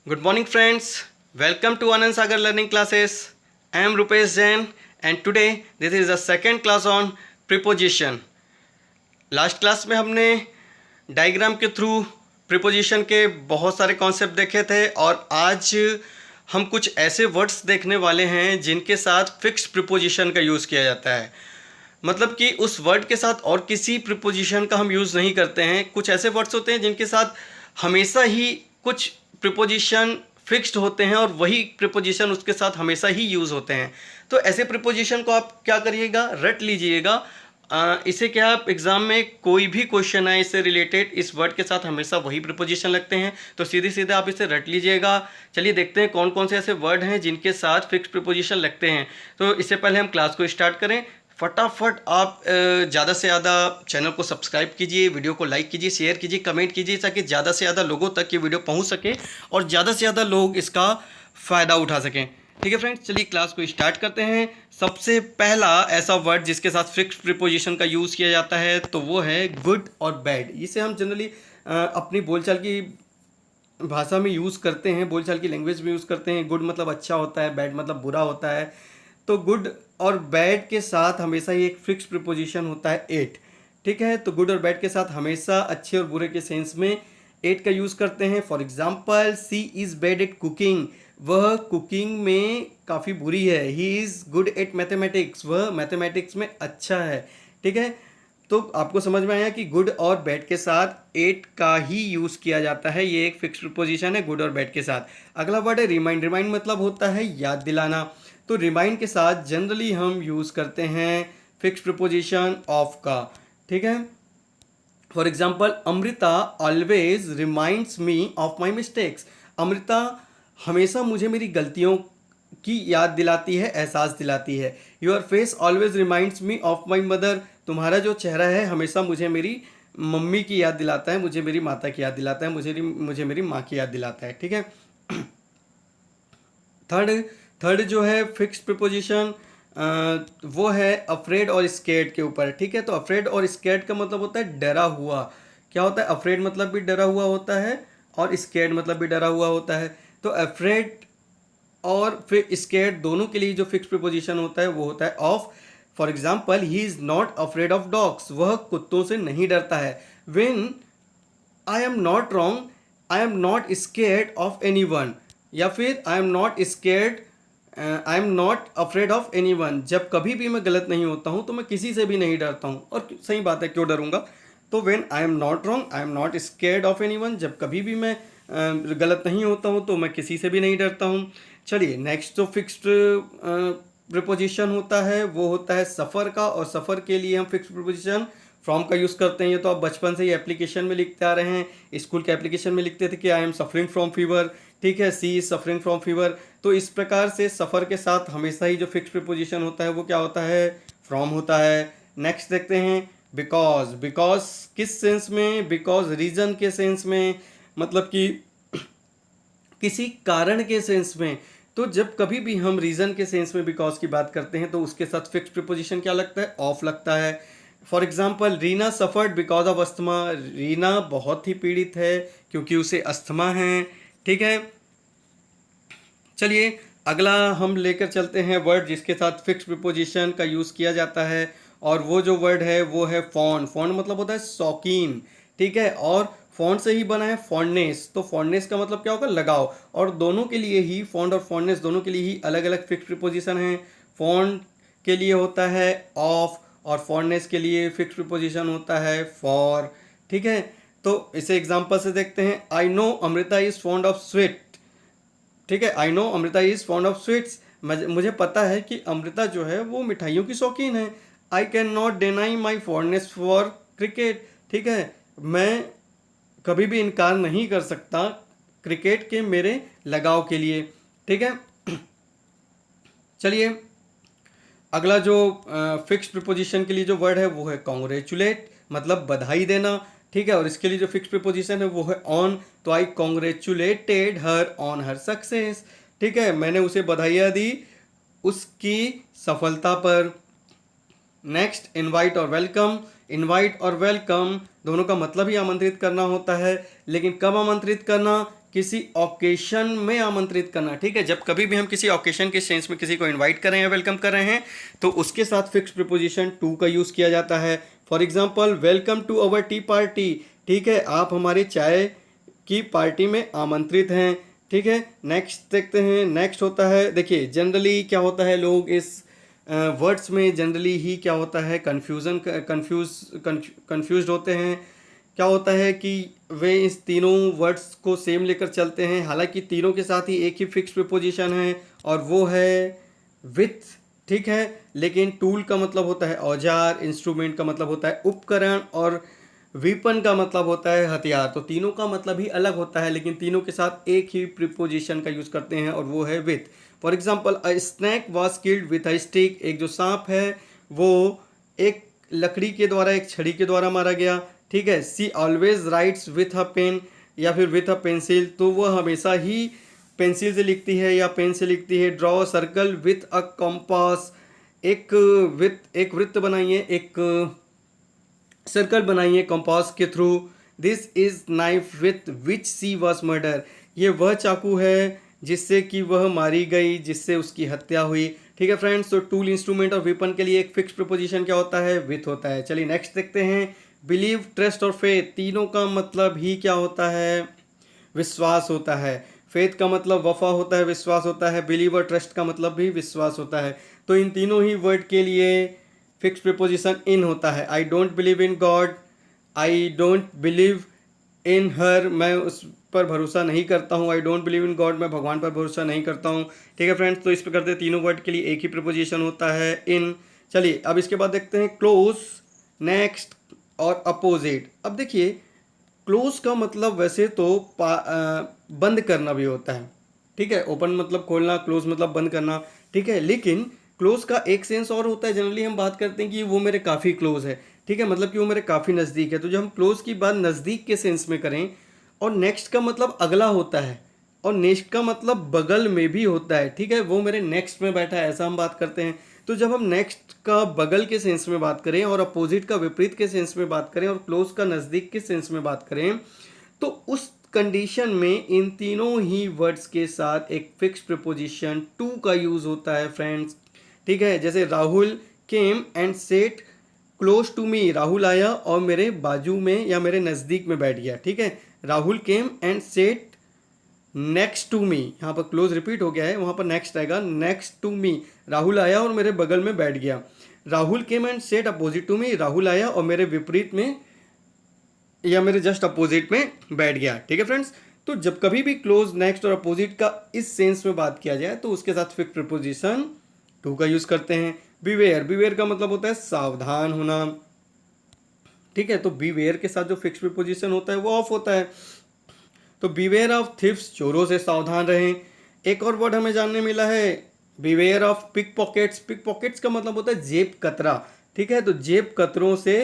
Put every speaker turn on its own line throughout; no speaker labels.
Good morning, friends. Welcome to Anand Sagar Learning Classes. I am Rupesh Jain, and today this is the second class on preposition. Last class में हमने diagram के through preposition के बहुत सारे concept देखे थे और आज हम कुछ ऐसे वर्ड्स देखने वाले हैं जिनके साथ फिक्स्ड प्रीपोजिशन का यूज़ किया जाता है। मतलब कि उस वर्ड के साथ और किसी प्रीपोजिशन का हम यूज़ नहीं करते हैं। कुछ ऐसे वर्ड्स होते हैं जिनके साथ हमेशा ही कुछ प्रीपोजिशन फिक्स्ड होते हैं और वही प्रीपोजिशन उसके साथ हमेशा ही यूज़ होते हैं। तो ऐसे प्रीपोजिशन को आप क्या करिएगा, रट लीजिएगा। इसे क्या आप एग्ज़ाम में कोई भी क्वेश्चन आए इससे रिलेटेड, इस वर्ड के साथ हमेशा वही प्रीपोजिशन लगते हैं, तो सीधे सीधे आप इसे रट लीजिएगा। चलिए देखते हैं कौन कौन से ऐसे वर्ड हैं जिनके साथ फिक्स्ड प्रीपोजिशन लगते हैं। तो इससे पहले हम क्लास को स्टार्ट करें, फटाफट आप ज़्यादा से ज़्यादा चैनल को सब्सक्राइब कीजिए, वीडियो को लाइक कीजिए, शेयर कीजिए, कमेंट कीजिए, ताकि ज़्यादा से ज़्यादा लोगों तक ये वीडियो पहुंच सके और ज़्यादा से ज़्यादा लोग इसका फ़ायदा उठा सकें। ठीक है फ्रेंड्स, चलिए क्लास को स्टार्ट करते हैं। सबसे पहला ऐसा वर्ड जिसके साथ फिक्स्ड प्रीपोजिशन का यूज़ किया जाता है तो वो है गुड और बैड। इसे हम जनरली अपनी बोलचाल की भाषा में यूज़ करते हैं, बोलचाल की लैंग्वेज में यूज़ करते हैं। गुड मतलब अच्छा होता है, बैड मतलब बुरा होता है। तो गुड और बैड के साथ हमेशा ही एक फिक्स्ड प्रीपोजिशन होता है एट। ठीक है, तो गुड और बैड के साथ हमेशा अच्छे और बुरे के सेंस में एट का यूज़ करते हैं। For example, she is bad at cooking, वह कुकिंग में काफ़ी बुरी है। He is good at mathematics, वह मैथमेटिक्स में अच्छा है। ठीक है, तो आपको समझ में आया कि गुड और बैड के साथ एट का ही यूज़ किया जाता है। ये एक फिक्स्ड प्रीपोजिशन है गुड और बैड के साथ। अगला वर्ड है रिमाइंड। रिमाइंड मतलब होता है याद दिलाना। तो रिमाइंड के साथ जनरली हम यूज़ करते हैं फिक्स्ड प्रीपोजिशन ऑफ का। ठीक है, for example, Amrita always reminds me of my mistakes. Amrita हमेशा मुझे मेरी गलतियों की याद दिलाती है, एहसास दिलाती है। Your face always reminds me of my mother. तुम्हारा जो चेहरा है हमेशा मुझे मेरी मम्मी की याद दिलाता है, मुझे मेरी माता की याद दिलाता है, मुझे मेरी माँ की याद दिलाता है। ठीक है, थर्ड थर्ड जो है फिक्स्ड प्रीपोजिशन वो है अफ्रेड और स्केर्ड के ऊपर। ठीक है, तो अफ्रेड और स्केर्ड का मतलब होता है डरा हुआ। क्या होता है, अफ्रेड मतलब भी डरा हुआ होता है और स्केर्ड मतलब भी डरा हुआ होता है। तो अफ्रेड और फिर स्केर्ड दोनों के लिए जो फिक्स्ड प्रीपोजिशन होता है वो होता है of. For example, he is not afraid of dogs, वह कुत्तों से नहीं डरता है। When I am not wrong, I am not scared of any one, या फिर I am not scared, I am not afraid of any one. जब कभी भी मैं गलत नहीं होता हूँ तो मैं किसी से भी नहीं डरता हूँ। और सही बात है, क्यों डरूंगा। तो when I am not wrong, I am not scared of any one, जब कभी भी मैं गलत नहीं होता हूँ तो मैं किसी से भी नहीं डरता हूँ। चलिए नेक्स्ट जो फिक्स्ड प्रीपोजिशन होता है वो होता है सफ़र का। और सफ़र के लिए हम फिक्स्ड प्रीपोजिशन फ्रॉम का यूज़ करते हैं। ये तो आप बचपन से ही एप्लीकेशन में लिखते आ रहे हैं। स्कूल के एप्लीकेशन में लिखते थे कि I am suffering from fever. ठीक है, सी इज सफरिंग फ्रॉम फीवर। तो इस प्रकार से सफ़र के साथ हमेशा ही जो फिक्स्ड प्रीपोजिशन होता है वो क्या होता है, फ्रॉम होता है। नेक्स्ट देखते हैं बिकॉज। बिकॉज किस सेंस में, बिकॉज रीज़न के सेंस में, मतलब कि किसी कारण के सेंस में। तो जब कभी भी हम रीज़न के सेंस में बिकॉज की बात करते हैं तो उसके साथ फिक्स्ड प्रीपोजिशन क्या लगता है, ऑफ लगता है। For example, Reena suffered because of asthma, Reena बहुत ही पीड़ित है क्योंकि उसे अस्थमा है। ठीक है, चलिए अगला हम लेकर चलते हैं वर्ड जिसके साथ फिक्स्ड प्रीपोजिशन का यूज़ किया जाता है, और वो जो वर्ड है वो है फॉन्ड। फॉन्ड मतलब होता है शौकीन। ठीक है, और फॉन्ड से ही बना है फॉन्डनेस। तो फॉन्डनेस का मतलब क्या होगा, लगाव। और दोनों के लिए ही, फॉन्ड और फॉन्डनेस दोनों के लिए ही अलग अलग फिक्स्ड प्रीपोजिशन है। फॉन्ड के लिए होता है ऑफ और फॉन्डनेस के लिए फिक्स्ड प्रीपोजिशन होता है फॉर। ठीक है, तो इसे एग्जांपल से देखते हैं। I know Amrita is fond of sweet. ठीक है, I know Amrita is fond of sweets, मुझे पता है कि अमृता जो है वो मिठाइयों की शौकीन है। I can not deny my fondness for cricket. ठीक है, मैं कभी भी इनकार नहीं कर सकता क्रिकेट के मेरे लगाव के लिए। ठीक है, चलिए अगला जो फिक्स्ड प्रीपोजिशन के लिए जो वर्ड है वो है कॉन्ग्रेचुलेट, मतलब बधाई देना। ठीक है, और इसके लिए जो फिक्स्ड प्रीपोजिशन है वो है ऑन। तो I congratulated her on her success. ठीक है, मैंने उसे बधाइयाँ दी उसकी सफलता पर। नेक्स्ट, इनवाइट और वेलकम। इनवाइट और वेलकम दोनों का मतलब ही आमंत्रित करना होता है, लेकिन कब आमंत्रित करना, किसी ओकेशन में आमंत्रित करना, ठीक है। जब कभी भी हम किसी ओकेशन के सेंस में किसी को इनवाइट कर रहे हैं, वेलकम कर रहे हैं, तो उसके साथ फिक्स प्रीपोजिशन टू का यूज़ किया जाता है। For example, welcome to our tea party, ठीक है, आप हमारे चाय की पार्टी में आमंत्रित हैं, ठीक है। नेक्स्ट देखते हैं, नेक्स्ट होता है, देखिए जनरली क्या होता है, लोग इस वर्ड्स में जनरली ही क्या होता है, कंफ्यूज होते हैं। क्या होता है कि वे इस तीनों वर्ड्स को सेम लेकर चलते हैं, हालांकि तीनों के साथ ही एक ही फिक्स प्रीपोजिशन है और वो है विथ, ठीक है। लेकिन टूल का मतलब होता है औजार, इंस्ट्रूमेंट का मतलब होता है उपकरण और वीपन का मतलब होता है हथियार। तो तीनों का मतलब ही अलग होता है, लेकिन तीनों के साथ एक ही प्रीपोजिशन का यूज़ करते हैं और वो है with. For example, a snake was killed with a stick, एक जो सांप है वो एक लकड़ी के द्वारा, एक छड़ी के द्वारा मारा गया, ठीक है। She always writes with a pen या फिर विथ अ पेंसिल, तो वह हमेशा ही पेंसिल से लिखती है या पेन से लिखती है। Draw a circle with a compass, एक वृत्त बनाइए, एक सर्कल बनाइए कंपास के through. This is knife with which she was murder, ये वह चाकू है जिससे कि वह मारी गई, जिससे उसकी हत्या हुई, ठीक है फ्रेंड्स। तो टूल, इंस्ट्रूमेंट और वेपन के लिए एक फिक्स प्रीपोजिशन क्या होता है, विथ होता है। चलिए नेक्स्ट देखते हैं, बिलीव, ट्रस्ट और फेथ, तीनों का मतलब ही क्या होता है, विश्वास होता है। फेथ का मतलब वफा होता है, विश्वास होता है। बिलीव और ट्रस्ट का मतलब भी विश्वास होता है। तो इन तीनों ही वर्ड के लिए फिक्स प्रीपोजिशन इन होता है। I don't believe in God, I don't believe in her, मैं उस पर भरोसा नहीं करता हूँ। I don't believe in God, मैं भगवान पर भरोसा नहीं करता हूँ, ठीक है फ्रेंड्स। तो इस प्रकार से तीनों वर्ड के लिए एक ही प्रीपोजिशन होता है, इन। चलिए अब इसके बाद देखते हैं क्लोज, नेक्स्ट और अपोजिट। अब देखिए, क्लोज का मतलब वैसे तो बंद करना भी होता है, ठीक है। ओपन मतलब खोलना, क्लोज मतलब बंद करना, ठीक है। लेकिन क्लोज का एक सेंस और होता है, जनरली हम बात करते हैं कि वो मेरे काफ़ी क्लोज है, ठीक है, मतलब कि वो मेरे काफ़ी नज़दीक है। तो जब हम क्लोज की बात नज़दीक के सेंस में करें, और नेक्स्ट का मतलब अगला होता है, और नेक्स्ट का मतलब बगल में भी होता है, ठीक है, वो मेरे नेक्स्ट में बैठा है, ऐसा हम बात करते हैं। तो जब हम नेक्स्ट का बगल के सेंस में बात करें और अपोजिट का विपरीत के सेंस में बात करें और क्लोज का नज़दीक के सेंस में बात करें, तो उस कंडीशन में इन तीनों ही वर्ड्स के साथ एक फिक्स प्रीपोजिशन टू का यूज होता है फ्रेंड्स, ठीक है। जैसे Rahul came and sat close to me, Rahul आया और मेरे बाजू में या मेरे नज़दीक में बैठ गया, ठीक है। Rahul came and sat next to me, यहाँ पर क्लोज रिपीट हो गया है, वहाँ पर नेक्स्ट आएगा, नेक्स्ट टू मी, राहुल आया और मेरे बगल में बैठ गया। Rahul came and sat opposite to me, Rahul आया और मेरे विपरीत में या मेरे जस्ट अपोजिट में बैठ गया, ठीक है फ्रेंड्स। तो जब कभी भी क्लोज, नेक्स्ट और अपोजिट का इस सेंस में बात किया जाए तो उसके साथ फिक्स प्रीपोजिशन टू का यूज करते हैं। बीवेयर, बीवेयर का मतलब होता है सावधान होना, ठीक है। तो बीवेयर के साथ जो फिक्स प्रीपोजिशन होता है वो ऑफ होता है। तो बीवेयर ऑफ थिफ्स, चोरों से सावधान रहें। एक और वर्ड हमें जानने मिला है, beware of pickpockets, pickpockets का मतलब होता है जेब कतरा, ठीक है। तो जेब कतरों से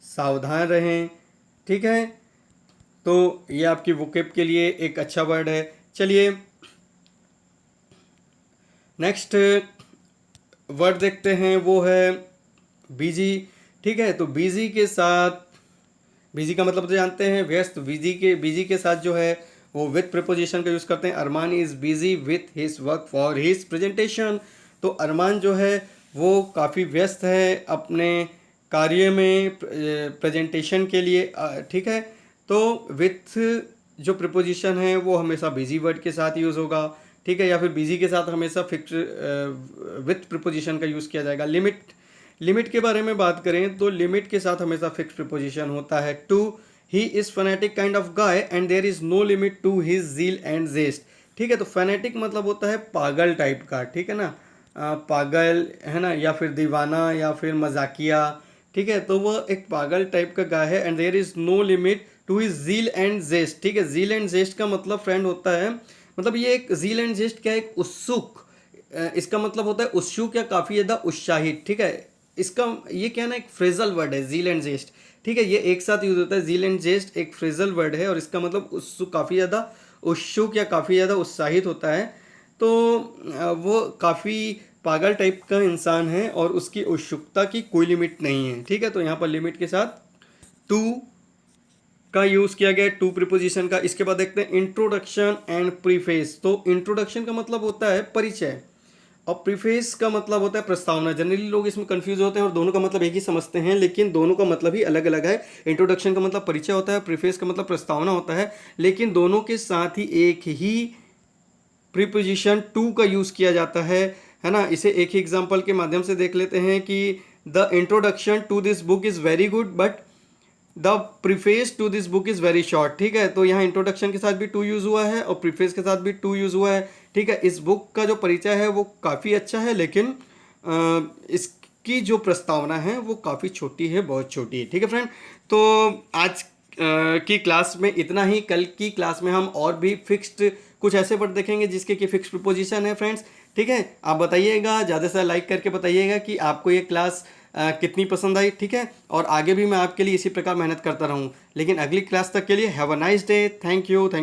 सावधान रहें, ठीक है। तो ये आपकी वोकेब के लिए एक अच्छा वर्ड है। चलिए नेक्स्ट वर्ड देखते हैं, वो है बिजी, ठीक है। तो बिजी के साथ, बिजी का मतलब तो जानते हैं व्यस्त, बिजी के साथ जो है वो विथ प्रीपोजिशन का यूज़ करते हैं। Arman is busy with his work for his presentation, तो अरमान जो है वो काफ़ी व्यस्त है अपने कार्य में प्रेजेंटेशन के लिए, ठीक है। तो विथ जो प्रीपोजिशन है वो हमेशा बिजी वर्ड के साथ यूज़ होगा, ठीक है, या फिर बिजी के साथ हमेशा फिक्स विथ प्रीपोजिशन का यूज़ किया जाएगा। लिमिट, लिमिट के बारे में बात करें तो लिमिट के साथ हमेशा फिक्स प्रीपोजिशन होता है to. He is fanatic kind of guy and there is no limit to his zeal and zest, ठीक है। तो फैनेटिक मतलब होता है पागल टाइप का, ठीक है ना, पागल है ना, या फिर दीवाना या फिर मजाकिया, ठीक है। तो वह एक पागल टाइप का गाय है। And there is no limit to his zeal and zest, ठीक है। ज़ील एंड जेस्ट का मतलब फ्रेंड होता है, मतलब ये एक ज़ील एंड जेस्ट क्या है, एक उत्सुक, इसका मतलब होता है उत्सुक या काफ़ी ज़्यादा उत्साहित, ठीक है। इसका ये क्या ना, एक फ्रेजल वर्ड है ज़ील एंड जेस्ट, ठीक है। ये एक साथ यूज होता है, ज़ील एंड जेस्ट एक फ्रेजल वर्ड है और इसका मतलब उत्सुक, काफ़ी ज़्यादा उत्सुक या काफ़ी ज़्यादा उत्साहित होता है। तो वो काफ़ी पागल टाइप का इंसान है और उसकी उत्सुकता की कोई लिमिट नहीं है, ठीक है। तो यहाँ पर लिमिट के साथ टू का यूज़ किया गया है टू प्रीपोजिशन का। इसके बाद देखते हैं इंट्रोडक्शन एंड प्रीफेस। तो इंट्रोडक्शन का मतलब होता है परिचय और प्रीफेस का मतलब होता है प्रस्तावना। जनरली लोग इसमें कंफ्यूज होते हैं और दोनों का मतलब एक ही समझते हैं, लेकिन दोनों का मतलब ही अलग अलग है। इंट्रोडक्शन का मतलब परिचय होता है, प्रीफेस का मतलब प्रस्तावना होता है, लेकिन दोनों के साथ ही एक ही प्रीपोजिशन टू का यूज़ किया जाता है ना। इसे एक ही एग्जाम्पल के माध्यम से देख लेते हैं कि the introduction to this book is very good but the preface to this book is very short. ठीक है, तो यहाँ इंट्रोडक्शन के साथ भी टू यूज़ हुआ है और प्रीफेस के साथ भी टू यूज़ हुआ है। ठीक है, इस बुक का जो परिचय है वो काफ़ी अच्छा है, लेकिन इसकी जो प्रस्तावना है वो काफ़ी छोटी है, बहुत छोटी है। ठीक है फ्रेंड, तो आज की क्लास में इतना ही। कल की क्लास में हम और भी फिक्स्ड कुछ ऐसे वर्ड देखेंगे जिसके की फिक्स्ड प्रीपोजिशन है फ्रेंड्स। ठीक है, आप बताइएगा, ज़्यादा से ज़्यादा लाइक करके बताइएगा कि आपको ये क्लास कितनी पसंद आई। ठीक है, और आगे भी मैं आपके लिए इसी प्रकार मेहनत करता रहूँ। लेकिन अगली क्लास तक के लिए have a nice day. Thank you.